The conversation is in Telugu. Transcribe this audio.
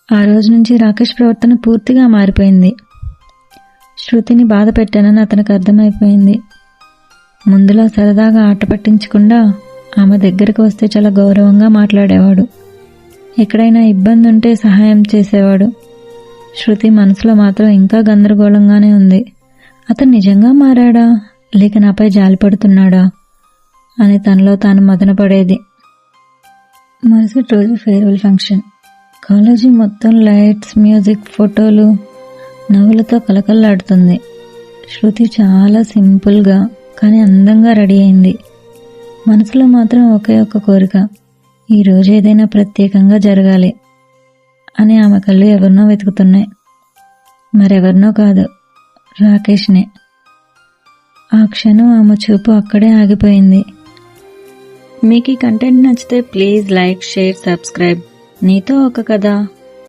ఆ రోజు నుంచి రాకేష్ ప్రవర్తన పూర్తిగా మారిపోయింది. శృతిని బాధ పెట్టానని అతనికి అర్థమైపోయింది. ముందులా సరదాగా ఆట పట్టించకుండా ఆమె దగ్గరకు వస్తే చాలా గౌరవంగా మాట్లాడేవాడు. ఎక్కడైనా ఇబ్బంది ఉంటే సహాయం చేసేవాడు. శృతి మనసులో మాత్రం ఇంకా గందరగోళంగానే ఉంది. అతను నిజంగా మారాడా లేక నాపై జాలిపడుతున్నాడా అని తనలో తాను మదనపడేది. మరుసటి రోజు ఫేర్వెల్ ఫంక్షన్. కాలేజీ మొత్తం లైట్స్, మ్యూజిక్, ఫోటోలు, నవ్వులతో కలకల్లాడుతుంది. శృతి చాలా సింపుల్గా కానీ అందంగా రెడీ అయింది. మనసులో మాత్రం ఒకే ఒక్క కోరిక, ఈరోజు ఏదైనా ప్రత్యేకంగా జరగాలి అని. ఆమె కళ్ళు ఎవరినో వెతుకుతున్నాయి. మరెవరినో కాదు, రాకేష్నే. ఆ క్షణం ఆమె చూపు అక్కడే ఆగిపోయింది. మీకు ఈ కంటెంట్ నచ్చితే ప్లీజ్ లైక్, షేర్, సబ్స్క్రైబ్. నీతో ఒక కథ.